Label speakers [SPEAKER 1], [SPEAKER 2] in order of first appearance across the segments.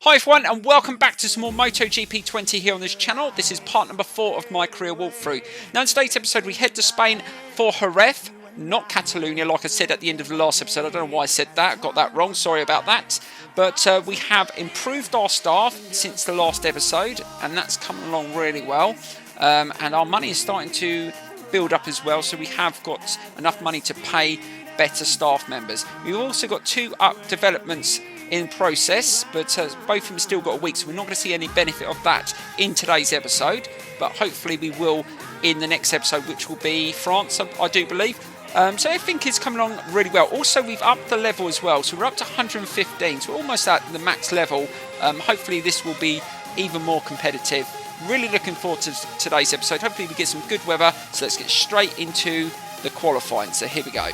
[SPEAKER 1] Hi everyone and welcome back to some more MotoGP 20 here on this channel. This is part number 4 of my career walkthrough. Now in today's episode we head to Spain for Jerez, not Catalonia like I said at the end of the last episode. I don't know why I said that, got that wrong, sorry about that. But we have improved our staff since the last episode and that's coming along really well. And our money is starting to build up as well, so we have got enough money to pay better staff members. We've also got 2 developments in process, but both of them still got a week, so we're not going to see any benefit of that in today's episode, but hopefully we will in the next episode, which will be France, I do believe. So everything is coming along really well. Also, we've upped the level as well, so we're up to 115, so we're almost at the max level. Hopefully this will be even more competitive. Really looking forward to today's episode. Hopefully we get some good weather, so let's get straight into the qualifying. So here we go.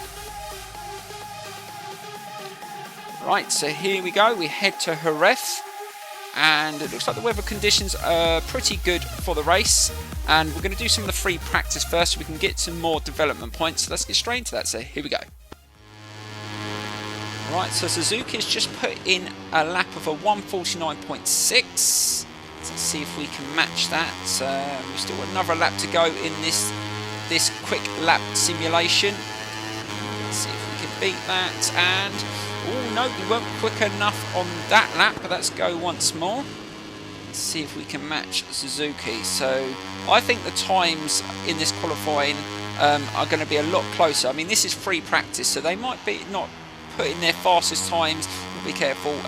[SPEAKER 1] Right, so here we go, we head to Jerez, and it looks like the weather conditions are pretty good for the race, and we're going to do some of the free practice first so we can get some more development points. So let's get straight into that, so here we go. Right, so Suzuki's just put in a lap of a 149.6, let's see if we can match that. We've still got another lap to go in this quick lap simulation. Let's see if we can beat that, and oh no, we weren't quick enough on that lap, but let's go once more. Let's see if we can match Suzuki. So I think the times in this qualifying are going to be a lot closer. I mean, this is free practice, so they might be not putting their fastest times, be careful,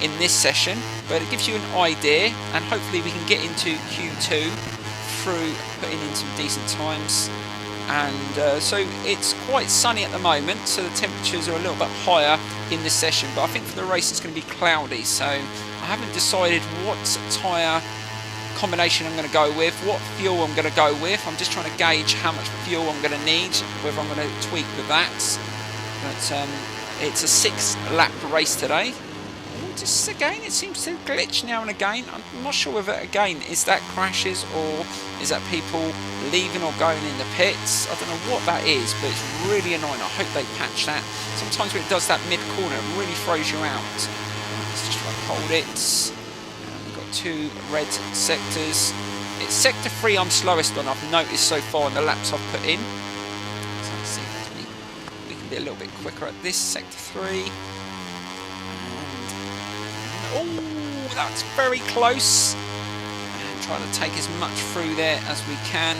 [SPEAKER 1] in this session, but it gives you an idea, and hopefully we can get into Q2 through putting in some decent times. And so it's quite sunny at the moment, so the temperatures are a little bit higher in this session, but I think for the race it's going to be cloudy, so I haven't decided what tyre combination I'm going to go with, what fuel I'm going to go with. I'm just trying to gauge how much fuel I'm going to need, whether I'm going to tweak with that. But it's a 6-lap race today. Just again, it seems to glitch now and again. I'm not sure whether again is that crashes or is that people leaving or going in the pits. I don't know what that is, but it's really annoying. I hope they patch that. Sometimes when it does that mid corner, it really throws you out. Let's just try to hold it. We've got 2 red sectors. It's sector 3 I'm slowest on, I've noticed so far in the laps I've put in. So let's see if we can be a little bit quicker at this sector 3. Oh, that's very close. And trying to take as much through there as we can.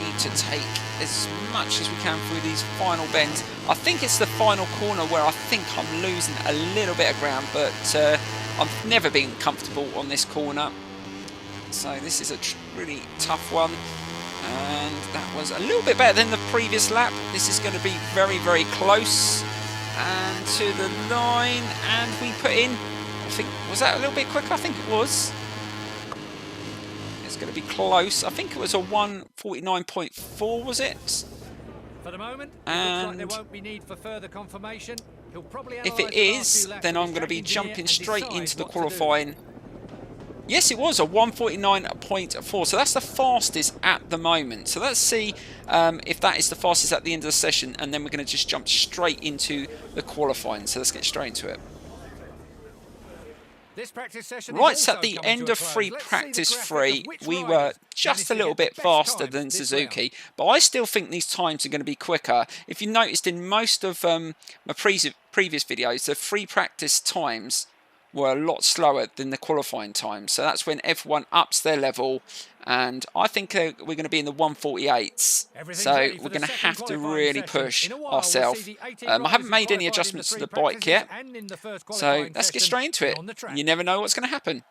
[SPEAKER 1] Need to take as much as we can through these final bends. I think it's the final corner where I think I'm losing a little bit of ground, but I've never been comfortable on this corner. So this is a really tough one. And that was a little bit better than the previous lap. This is going to be very, very close. And to the line, and we put in, I think, was that a little bit quicker? I think it was. It's going to be close. I think it was a 149.4, was it?
[SPEAKER 2] For the moment,
[SPEAKER 1] and
[SPEAKER 2] there won't be need for further confirmation. He'll probably
[SPEAKER 1] if it is, then I'm going to be jumping straight into the qualifying. Yes, it was a 149.4, so that's the fastest at the moment. So let's see if that is the fastest at the end of the session, and then we're going to just jump straight into the qualifying. So let's get straight into it.
[SPEAKER 2] This practice session
[SPEAKER 1] right, so at the end of free practice 3, we were just a little bit faster than Suzuki, but I still think these times are going to be quicker. If you noticed in most of my previous videos, the free practice times were a lot slower than the qualifying time, so that's when everyone ups their level, and I think we're going to be in the 148s, so we're going to have to really push ourselves. I haven't made any adjustments to the bike yet, so let's get straight into it. You never know what's going to happen.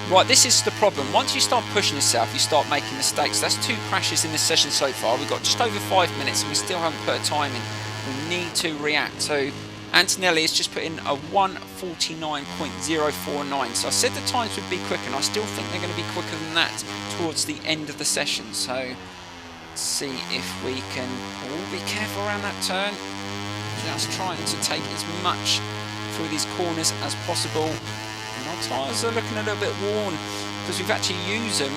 [SPEAKER 1] Right, this is the problem. Once you start pushing yourself, you start making mistakes. That's 2 crashes in this session so far. We've got just over 5 minutes and we still haven't put a time in. We need to react. So Antonelli has just put in a 149.049. So I said the times would be quicker, and I still think they're going to be quicker than that towards the end of the session. So Let's see if we can... Oh, be careful around that turn. Just trying to take as much through these corners as possible. And our tyres are looking a little bit worn because we've actually used them.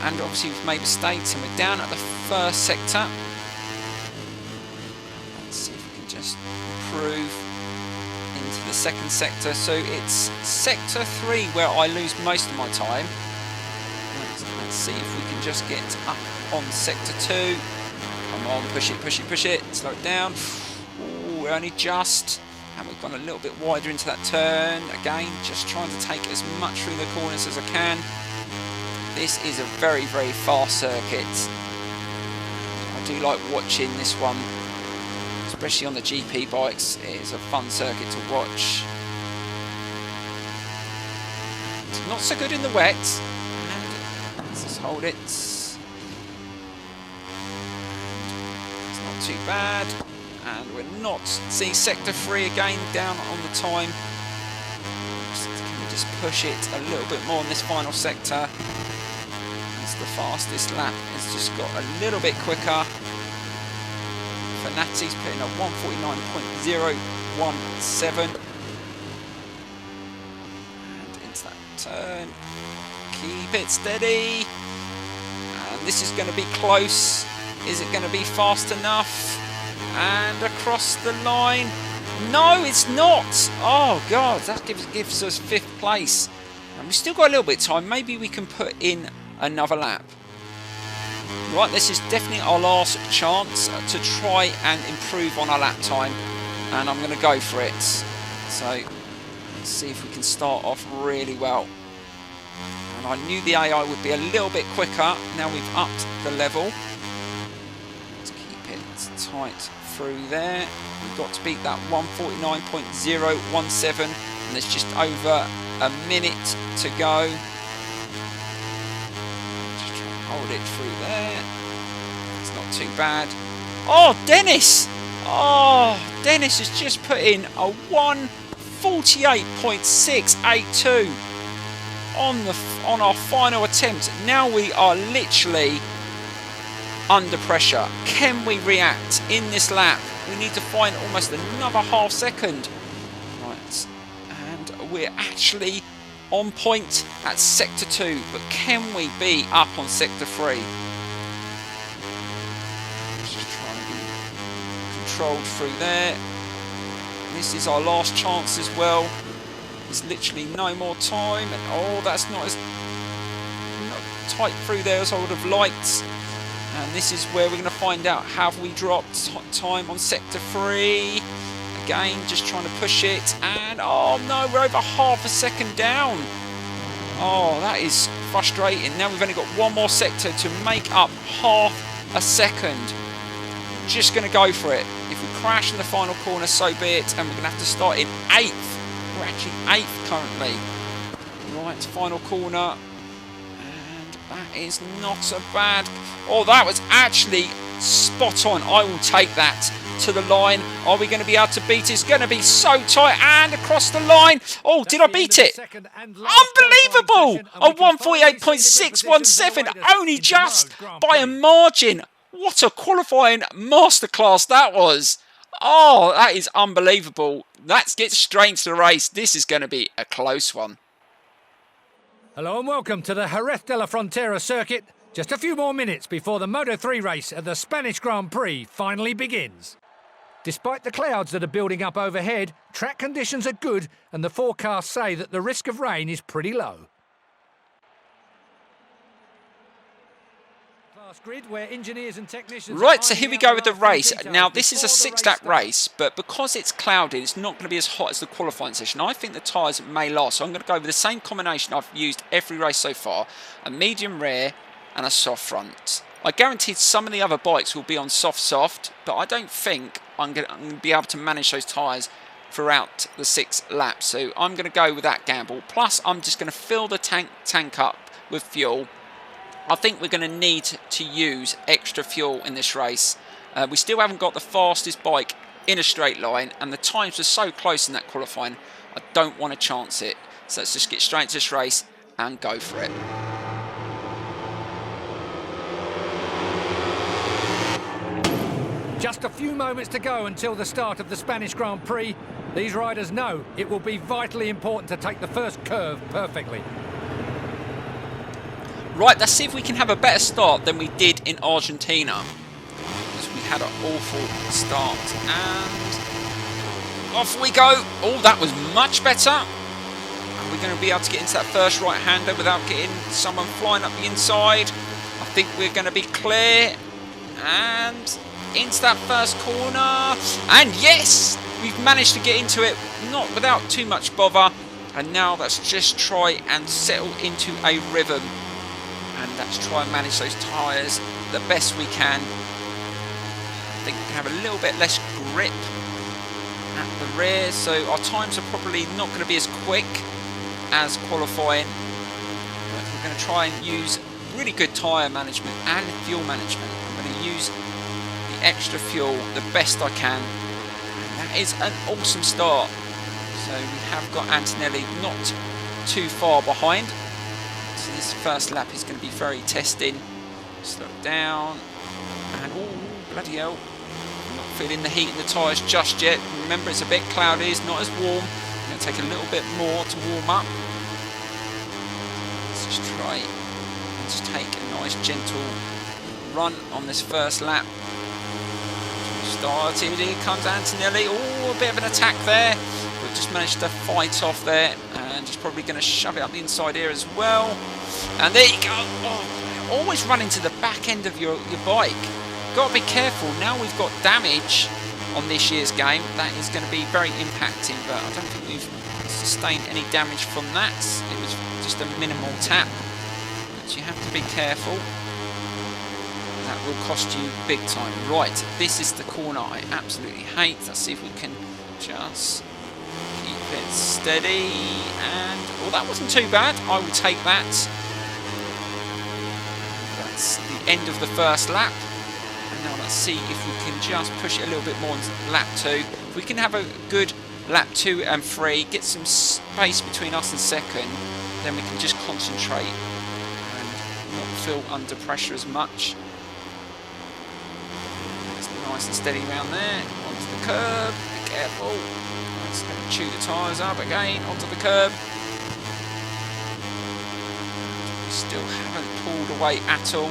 [SPEAKER 1] And obviously we've made mistakes, and we're down at the first sector. Let's see if we can just improve into the second sector. So it's sector 3 where I lose most of my time. Let's see if we can just get up on sector 2. Come on, push it, push it, push it. Slow it down. Ooh, we're only just. And we've gone a little bit wider into that turn. Again, just trying to take as much through the corners as I can. This is a very, very fast circuit. I do like watching this one, especially on the GP bikes. It is a fun circuit to watch. It's not so good in the wet. And let's just hold it. It's not too bad. And we're not seeing sector 3 again, down on the time. Can we just push it a little bit more in this final sector? It's the fastest lap. It's just got a little bit quicker. Fanati's putting a 149.017. And into that turn. Keep it steady. And this is going to be close. Is it going to be fast enough? And across the line. No, it's not. Oh, God. That gives us 5th place. And we've still got a little bit of time. Maybe we can put in another lap. Right, this is definitely our last chance to try and improve on our lap time. And I'm going to go for it. So, let's see if we can start off really well. And I knew the AI would be a little bit quicker. Now we've upped the level. Let's keep it tight through there. We've got to beat that 149.017, and there's just over a minute to go. Just try and hold it through there. It's not too bad. Oh, Dennis! Oh, Dennis has just put in a 148.682 on our final attempt. Now we are literally under pressure. Can we react in this lap? We need to find almost another half second. Right, and we're actually on point at sector 2, but can we be up on sector 3? Just trying to be controlled through there. This is our last chance as well. There's literally no more time, and oh, that's not as tight through there as I would have liked. And this is where we're going to find out, have we dropped time on sector 3? Again, just trying to push it. And, oh no, we're over half a second down. Oh, that is frustrating. Now we've only got one more sector to make up half a second. Just going to go for it. If we crash in the final corner, so be it. And we're going to have to start in 8th. We're actually 8th currently. Right, final corner. That is not so bad. Oh, that was actually spot on. I will take that to the line. Are we going to be able to beat it? It's going to be so tight. And across the line. Oh, did I beat it? Unbelievable! A 148.617. Only just by a margin. What a qualifying masterclass that was. Oh, that is unbelievable. Let's get straight into the race. This is going to be a close one.
[SPEAKER 2] Hello and welcome to the Jerez de la Frontera circuit. Just a few more minutes before the Moto3 race at the Spanish Grand Prix finally begins. Despite the clouds that are building up overhead, track conditions are good and the forecasts say that the risk of rain is pretty low. Grid where engineers and technicians
[SPEAKER 1] right, so here we go with the race. Now, this is a 6-lap race, but because it's cloudy, it's not going to be as hot as the qualifying session. I think the tyres may last, so I'm going to go with the same combination I've used every race so far, a medium rear and a soft front. I guaranteed some of the other bikes will be on soft, but I don't think I'm going to be able to manage those tyres throughout the 6 laps, so I'm going to go with that gamble. Plus, I'm just going to fill the tank up with fuel. I think we're going to need to use extra fuel in this race. We still haven't got the fastest bike in a straight line, and the times were so close in that qualifying, I don't want to chance it. So let's just get straight into this race and go for it.
[SPEAKER 2] Just a few moments to go until the start of the Spanish Grand Prix. These riders know it will be vitally important to take the first curve perfectly.
[SPEAKER 1] Right, let's see if we can have a better start than we did in Argentina. Because we had an awful start. And off we go. Oh, that was much better. Are we going to be able to get into that first right-hander without getting someone flying up the inside? I think we're going to be clear. And into that first corner. And yes, we've managed to get into it, not without too much bother. And now let's just try and settle into a rhythm. And let's try and manage those tyres the best we can. I think we can have a little bit less grip at the rear, so our times are probably not going to be as quick as qualifying. But we're going to try and use really good tyre management and fuel management. I'm going to use the extra fuel the best I can. And that is an awesome start. So we have got Antonelli not too far behind. So this first lap is going to be very testing. Slow it down. And oh, bloody hell. I'm not feeling the heat in the tyres just yet. Remember, it's a bit cloudy, it's not as warm. I'm going to take a little bit more to warm up. Let's just try and just take a nice gentle run on this first lap. Started, here comes Antonelli. Oh, a bit of an attack there. We've just managed to fight off there. And just probably going to shove it up the inside here as well. And there you go. Oh, always run into the back end of your bike. Got to be careful. Now we've got damage on this year's game. That is going to be very impacting. But I don't think we've sustained any damage from that. It was just a minimal tap. But you have to be careful. That will cost you big time. Right, this is the corner I absolutely hate. Let's see if we can just keep it steady. And well, that wasn't too bad. I will take that. That's the end of the first lap. And now let's see if we can just push it a little bit more in lap 2. If we can have a good lap 2 and 3, get some space between us and second, then we can just concentrate and not feel under pressure as much. Nice and steady around there, onto the curb, be careful. It's going to chew the tyres up again, onto the curb. We still haven't pulled away at all.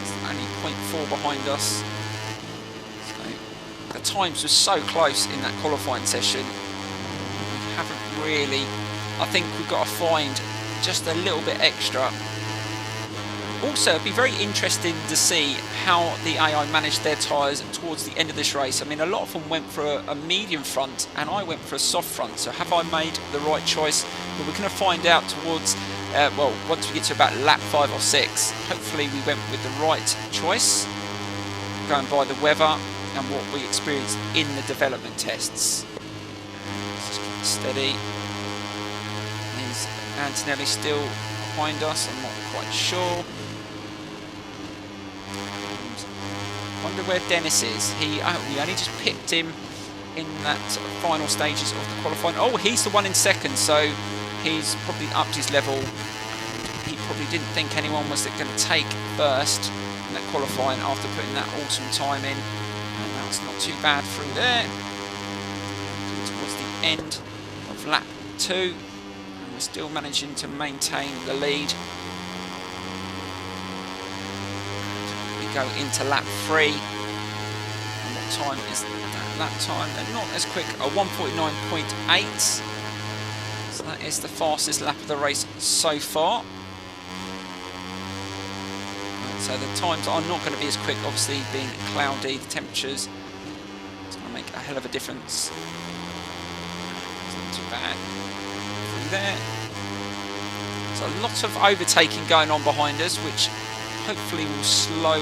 [SPEAKER 1] It's only 0.4 behind us. So the times were so close in that qualifying session. We haven't really, I think we've got to find just a little bit extra. Also, it'd be very interesting to see how the AI managed their tyres towards the end of this race. I mean, a lot of them went for a medium front, and I went for a soft front. So have I made the right choice? Well, we're going to find out towards, well, once we get to about lap 5 or 6. Hopefully we went with the right choice, going by the weather and what we experienced in the development tests. Let's just keep it steady. Is Antonelli still behind us? I'm not quite sure. Wonder where Dennis is. We only just picked him in that sort of final stages of the qualifying. Oh, he's the one in second, so he's probably upped his level. He probably didn't think anyone was going to take first in that qualifying after putting that awesome time in. And that's not too bad through there. Towards the end of lap 2, and we're still managing to maintain the lead. Go into lap 3, and what time is that lap time? They're not as quick, a 1:49.8, so that is the fastest lap of the race so far. So the times are not going to be as quick, obviously being cloudy, the temperatures, it's going to make a hell of a difference. It's not too bad through there. So a lot of overtaking going on behind us, which hopefully will slow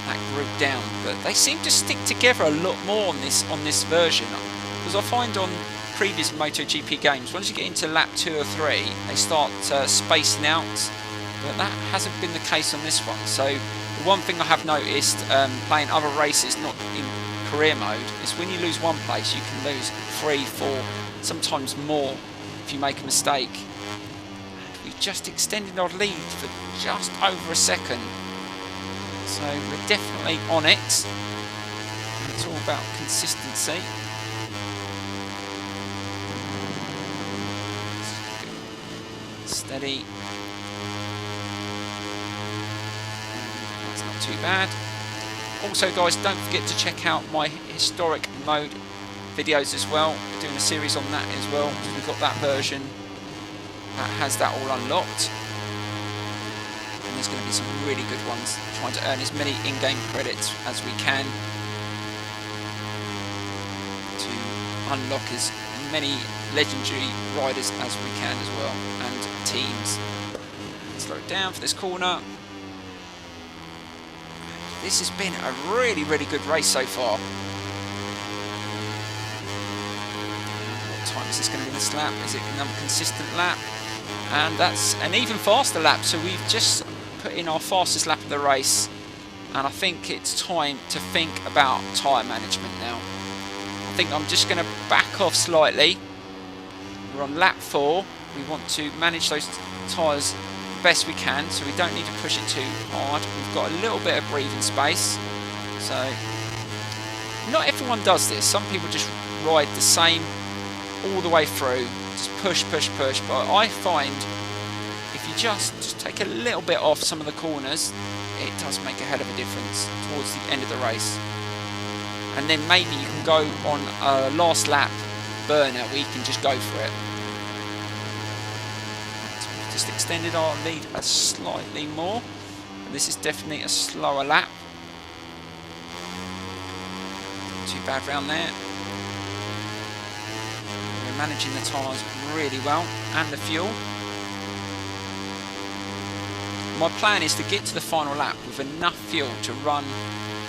[SPEAKER 1] that group down, but they seem to stick together a lot more on this version, because I find on previous MotoGP games, once you get into lap 2 or 3, they start spacing out, but that hasn't been the case on this one. So the one thing I have noticed playing other races, not in career mode, is when you lose one place, you can lose 3, 4, sometimes more if you make a mistake. We've just extended our lead for just over a second. So So we're definitely on it. And it's all about consistency. Steady. That's not too bad. Also guys, don't forget to check out my historic mode videos as well. We're doing a series on that as well. We've got that version that has that all unlocked. And there's going to be some really good ones. Trying to earn as many in-game credits as we can to unlock as many legendary riders as we can as well, and teams. Slow it down for this corner. This has been a really, really good race so far. What time is this going to be this lap? Is it another consistent lap? And that's an even faster lap. So we've just put in our fastest lap of the race. And I think it's time to think about tyre management now. I think I'm just going to back off slightly. We're on lap 4. We want to manage those tyres best we can, so we don't need to push it too hard. We've got a little bit of breathing space, so not everyone does this. Some people just ride the same all the way through, just push, but I find if you just take a little bit off some of the corners, it does make a hell of a difference towards the end of the race. And then maybe you can go on a last lap burner where you can just go for it. Just extended our lead a slightly more. This is definitely a slower lap. Not too bad round there. We're managing the tyres really well, and the fuel. My plan is to get to the final lap with enough fuel to run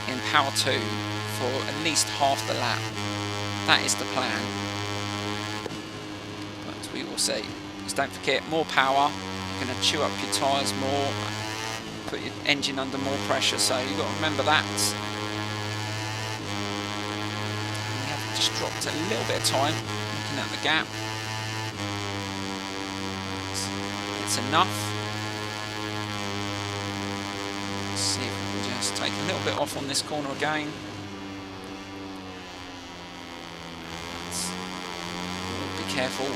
[SPEAKER 1] in Power 2 for at least half the lap. That is the plan. But we will see. Just don't forget, more power, you're going to chew up your tyres more, put your engine under more pressure, so you've got to remember that. We have just dropped a little bit of time looking at the gap. It's enough. Let's see if we can just take a little bit off on this corner again. Be careful.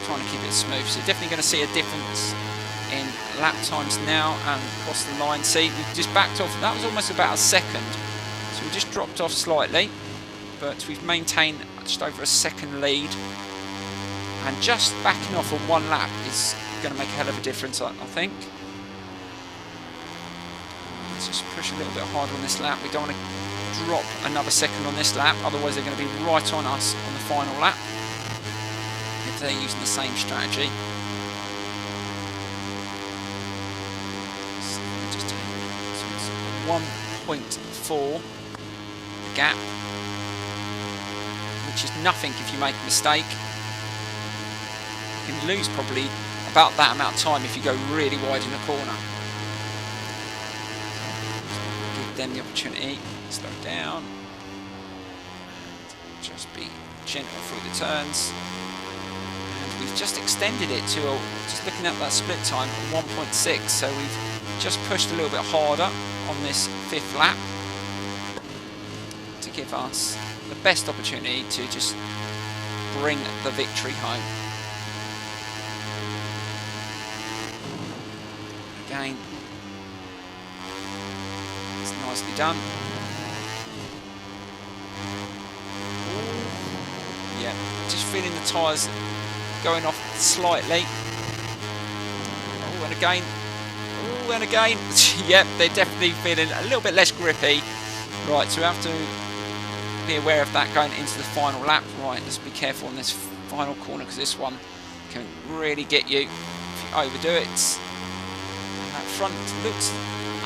[SPEAKER 1] Trying to keep it smooth, so you're definitely going to see a difference in lap times now and across the line. See, we've just backed off. That was almost about a second, so we just dropped off slightly, but we've maintained just over a second lead, and just backing off on one lap is going to make a hell of a difference, I think. Let's just push a little bit harder on this lap. We don't want to drop another second on this lap, otherwise they're going to be right on us on the final lap if they're using the same strategy. So just take 1.4 gap, which is nothing if you make a mistake. You can lose probably about that amount of time if you go really wide in the corner. Give them the opportunity to slow down and just be gentle through the turns. And we've just extended it to, just looking at that split time, 1.6, so we've just pushed a little bit harder on this fifth lap to give us the best opportunity to just bring the victory home. Again, it's nicely done. Yeah, just feeling the tyres going off slightly. Oh, and again. Oh, and again. Yep, they're definitely feeling a little bit less grippy. Right, so we have to be aware of that going into the final lap. Right, let's be careful on this final corner, because this one can really get you if you overdo it. And that front looks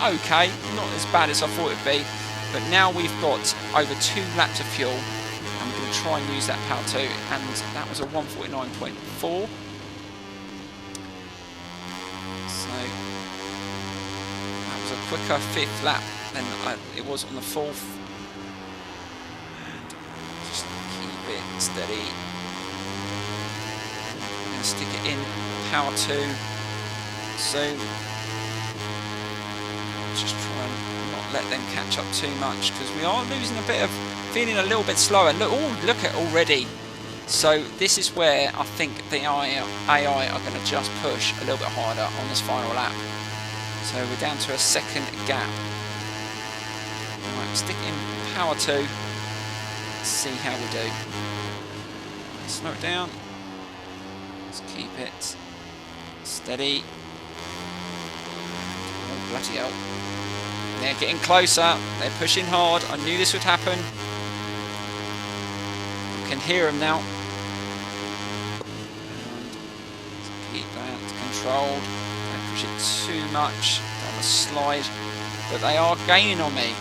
[SPEAKER 1] okay, not as bad as I thought it'd be, but now we've got over 2 laps of fuel, and we're going to try and use that power 2, and that was a 149.4. So that was a quicker 5th lap than it was on the 4th. And just keep it steady. I'm going to stick it in power 2 soon. Just try and let them catch up too much, because we are losing a bit of, feeling a little bit slower. Look, oh, look at already. So this is where I think the AI are going to just push a little bit harder on this final lap. So we're down to a second gap. Right, stick in power 2. Let's see how we do. Slow it down. Let's keep it steady. Oh, bloody hell. They're getting closer. They're pushing hard. I knew this would happen. You can hear them now. And keep that controlled. Don't push it too much. Don't want to slide. But they are gaining on me.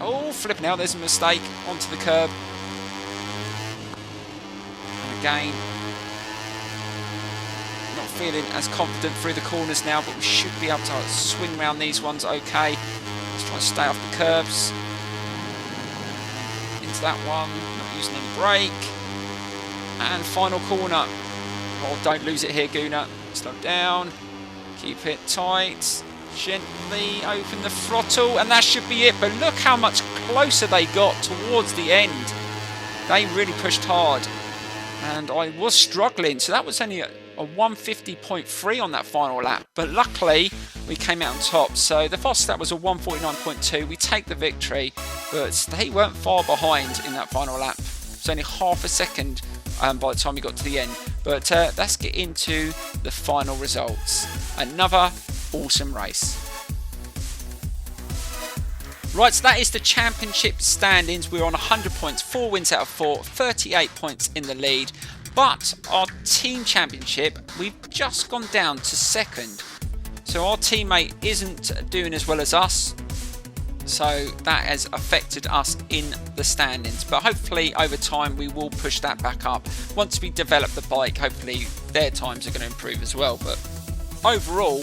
[SPEAKER 1] Oh, flipping out. There's a mistake. Onto the curb. And again. Not feeling as confident through the corners now, but we should be able to swing around these ones okay. Let's try and stay off the curbs. Into that one. Not using any brake. And final corner. Oh, don't lose it here, Gooner. Slow down. Keep it tight. Gently open the throttle, and that should be it. But look how much closer they got towards the end. They really pushed hard, and I was struggling. So that was only a 150.3 on that final lap, but luckily we came out on top. So the fastest lap was a 149.2. We take the victory, but they weren't far behind in that final lap. It was only half a second by the time we got to the end. But let's get into the final results. Another awesome race. Right, so that is the championship standings. We're on 100 points, 4 wins out of 4, 38 points in the lead. But our team championship, we've just gone down to second. So our teammate isn't doing as well as us. So that has affected us in the standings. But hopefully over time we will push that back up. Once we develop the bike, hopefully their times are going to improve as well. But overall,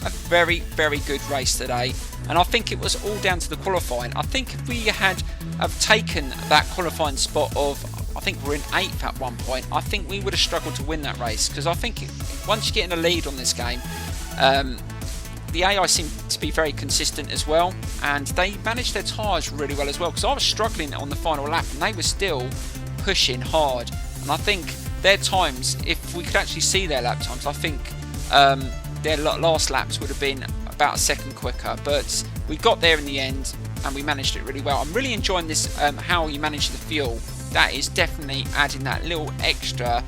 [SPEAKER 1] a very, very good race today. And I think it was all down to the qualifying. I think if we had have taken that qualifying spot of, I think we're in 8th at one point, I think we would have struggled to win that race. Because I think once you get in a lead on this game, the AI seemed to be very consistent as well, and they managed their tyres really well as well, because I was struggling on the final lap and they were still pushing hard. And I think their times, if we could actually see their lap times, I think their last laps would have been about a second quicker, but we got there in the end and we managed it really well. I'm really enjoying this, how you manage the fuel. That is definitely adding that little extra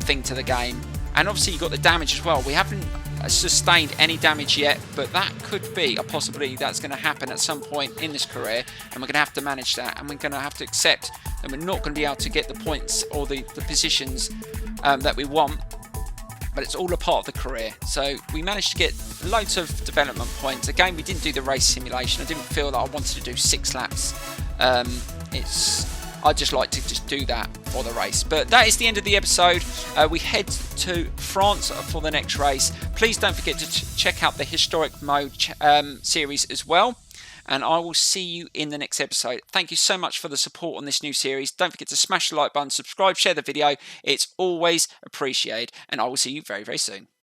[SPEAKER 1] thing to the game. And obviously you've got the damage as well. We haven't sustained any damage yet, but that could be a possibility that's going to happen at some point in this career, and we're going to have to manage that, and we're going to have to accept that we're not going to be able to get the points or the positions that we want, but it's all a part of the career. So we managed to get loads of development points. Again, we didn't do the race simulation. I didn't feel that I wanted to do 6 laps. I just like to just do that for the race. But that is the end of the episode. We head to France for the next race. Please don't forget to check out the Historic Mode series as well. And I will see you in the next episode. Thank you so much for the support on this new series. Don't forget to smash the like button, subscribe, share the video. It's always appreciated. And I will see you very, very soon.